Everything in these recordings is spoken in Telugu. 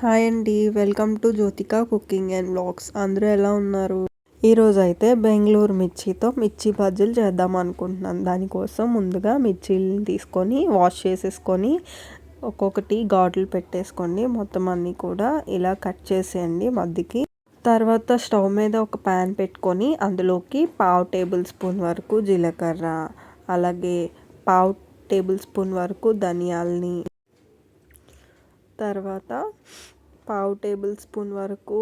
హాయ్ అండి, welcome to Jyothika cooking and vlogs. అందరూ ఎలా ఉన్నారు? ఈరోజు అయితే బెంగళూరు మిర్చితో మిర్చి బజ్జీలు చేద్దాం అనుకుంటున్నాను. దానికోసం ముందుగా మిర్చీలను తీసుకొని వాష్ చేసేసుకొని ఒక్కొక్కటి ఘాట్లు పెట్టేసుకోండి. మొత్తం అన్నీ కూడా ఇలా కట్ చేసేయండి మధ్యకి. తర్వాత స్టవ్ మీద ఒక ప్యాన్ పెట్టుకొని అందులోకి పావు టేబుల్ స్పూన్ వరకు జీలకర్ర, అలాగే పావు టేబుల్ స్పూన్ వరకు ధనియాలని, తర్వాత పావు టేబుల్ స్పూన్ వరకు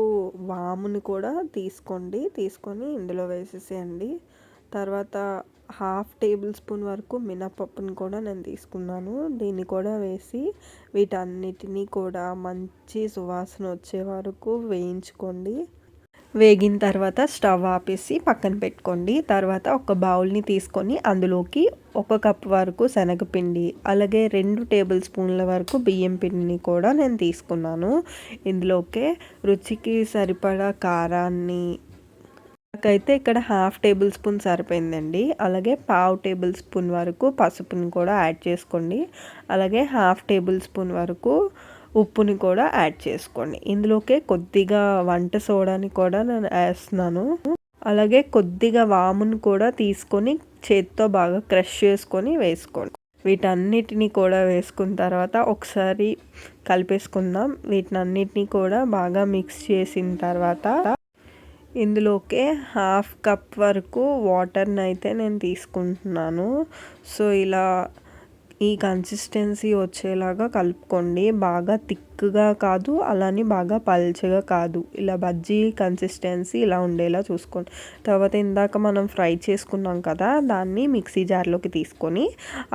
వాముని కూడా తీసుకొని ఇందులో వేసేసేయండి. తర్వాత హాఫ్ టేబుల్ స్పూన్ వరకు మినపప్పుని కూడా నేను తీసుకున్నాను. దీన్ని కూడా వేసి వీటన్నిటినీ కూడా మంచి సువాసన వచ్చే వరకు వేయించుకోండి. వేగిన తర్వాత స్టవ్ ఆపేసి పక్కన పెట్టుకోండి. తర్వాత ఒక బౌల్ని తీసుకొని అందులోకి 1 కప్ వరకు శనగపిండి, అలాగే 2 టేబుల్ స్పూన్ల వరకు బియ్యం పిండిని కూడా నేను తీసుకున్నాను. ఇందులోకే రుచికి సరిపడా కారాన్ని, నాకైతే ఇక్కడ హాఫ్ టేబుల్ స్పూన్ సరిపోయిందండి. అలాగే పావు టేబుల్ స్పూన్ వరకు పసుపుని కూడా యాడ్ చేసుకోండి. అలాగే హాఫ్ టేబుల్ స్పూన్ వరకు ఉప్పుని కూడా యాడ్ చేసుకోండి. ఇందులోకే కొద్దిగా వంట సోడాని కూడా నేను వేస్తున్నాను. అలాగే కొద్దిగా వాముని కూడా తీసుకొని చేతితో బాగా క్రష్ చేసుకొని వేసుకోండి. వీటన్నిటిని కూడా వేసుకున్న తర్వాత ఒకసారి కలిపేసుకుందాం. వీటన్నిటిని కూడా బాగా మిక్స్ చేసిన తర్వాత ఇందులోకే హాఫ్ కప్ వరకు వాటర్ని అయితే నేను తీసుకుంటున్నాను. సో ఇలా ఈ కన్సిస్టెన్సీ వచ్చేలాగా కలుపుకోండి. బాగా థిక్గా కాదు, అలానే బాగా పల్చగా కాదు, ఇలా బజ్జీ కన్సిస్టెన్సీ ఇలా ఉండేలా చూసుకోండి. తర్వాత ఇందాక మనం ఫ్రై చేసుకున్నాం కదా, దాన్ని మిక్సీ జార్లోకి తీసుకొని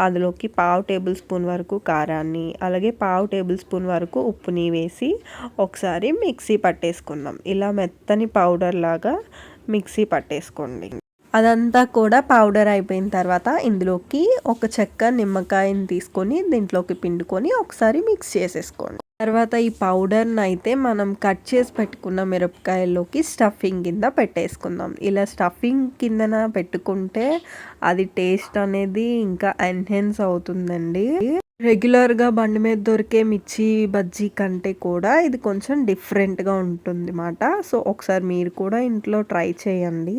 అందులోకి పావు టేబుల్ స్పూన్ వరకు కారాన్ని, అలాగే పావు టేబుల్ స్పూన్ వరకు ఉప్పుని వేసి ఒకసారి మిక్సీ పట్టేసుకుందాం. ఇలా మెత్తని పౌడర్ లాగా మిక్సీ పట్టేసుకోండి. అదంతా కూడా పౌడర్ అయిపోయిన తర్వాత ఇందులోకి ఒక చెక్క నిమ్మకాయని తీసుకొని దీంట్లోకి పిండుకొని ఒకసారి మిక్స్ చేసేసుకోండి. తర్వాత ఈ పౌడర్ని అయితే మనం కట్ చేసి పెట్టుకున్న మిరపకాయల్లోకి స్టఫింగ్ కింద పెట్టేసుకుందాం. ఇలా స్టఫింగ్ కిందన పెట్టుకుంటే అది టేస్ట్ అనేది ఇంకా ఎన్హాన్స్ అవుతుందండి. రెగ్యులర్గా బండి మీద దొరికే మిర్చి బజ్జీ కంటే కూడా ఇది కొంచెం డిఫరెంట్గా ఉంటుంది అన్నమాట. సో ఒకసారి మీరు కూడా ఇంట్లో ట్రై చేయండి.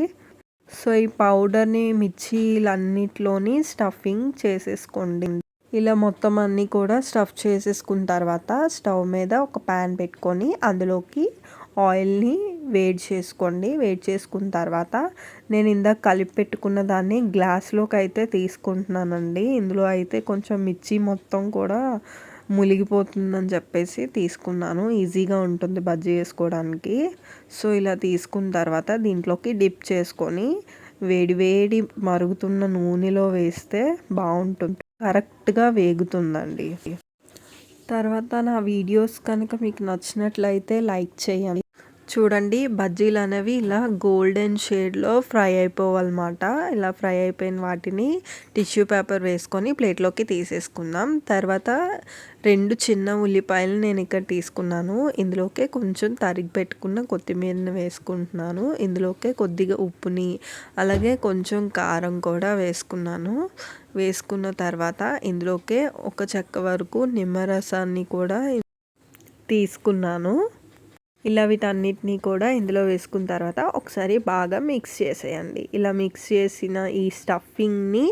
సో ఈ పౌడర్ని మిర్చీలన్నిటిలోని స్టఫింగ్ చేసేసుకోండి. ఇలా మొత్తం అన్నీ కూడా స్టఫ్ చేసేసుకున్న తర్వాత స్టవ్ మీద ఒక ప్యాన్ పెట్టుకొని అందులోకి ఆయిల్ని వేడి చేసుకోండి. వేడి చేసుకున్న తర్వాత నేను ఇందాక కలిపి పెట్టుకున్న దాన్ని గ్లాస్లోకి అయితే తీసుకుంటున్నానండి. ఇందులో అయితే కొంచెం మిర్చి మొత్తం కూడా మునిగిపోతుందని చెప్పేసి తీసుకున్నాను. ఈజీగా ఉంటుంది బజ్జీ వేసుకోవడానికి. సో ఇలా తీసుకున్న తర్వాత దీంట్లోకి డిప్ చేసుకొని వేడి మరుగుతున్న నూనెలో వేస్తే బాగుంటుంది, కరెక్ట్గా వేగుతుందండి. తర్వాత నా వీడియోస్ కనుక మీకు నచ్చినట్లయితే లైక్ చేయండి. చూడండి, బజ్జీలు అనేవి ఇలా గోల్డెన్ షేడ్లో ఫ్రై అయిపోవాలన్నమాట. ఇలా ఫ్రై అయిపోయిన వాటిని టిష్యూ పేపర్ వేసుకొని ప్లేట్లోకి తీసేసుకుందాం. తర్వాత 2 చిన్న ఉల్లిపాయలు నేను ఇక్కడ తీసుకున్నాను. ఇందులోకే కొంచెం తరిగి పెట్టుకున్న కొత్తిమీరని వేసుకుంటున్నాను. ఇందులోకే కొద్దిగా ఉప్పుని, అలాగే కొంచెం కారం కూడా వేసుకున్నాను. వేసుకున్న తర్వాత ఇందులోకే 1 చెక్క వరకు నిమ్మరసాన్ని కూడా తీసుకున్నాను. ఇలా వీటన్నిటిని కూడా ఇందులో వేసుకున్న తర్వాత ఒకసారి బాగా మిక్స్ చేసేయండి. ఇలా మిక్స్ చేసిన ఈ స్టఫింగ్ని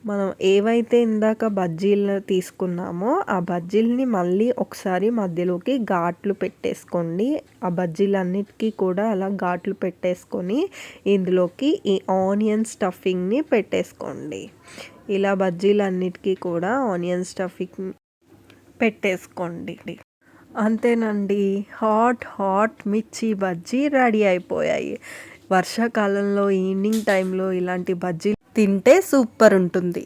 మనం ఏవైతే ఇందాక బజ్జీలు తీసుకున్నామో ఆ బజ్జీలని మళ్ళీ ఒకసారి మధ్యలోకి ఘాట్లు పెట్టేసుకోండి. ఆ బజ్జీలన్నిటికీ కూడా అలా ఘాట్లు పెట్టేసుకొని ఇందులోకి ఈ ఆనియన్ స్టఫింగ్ని పెట్టేసుకోండి. ఇలా బజ్జీలన్నిటికీ కూడా ఆనియన్ స్టఫింగ్ పెట్టేసుకోండి. అంతేనండి, హాట్ మిర్చి బజ్జీ రెడీ అయిపోయాయి. వర్షాకాలంలో ఈవినింగ్ టైంలో ఇలాంటి బజ్జీలు తింటే సూపర్ ఉంటుంది.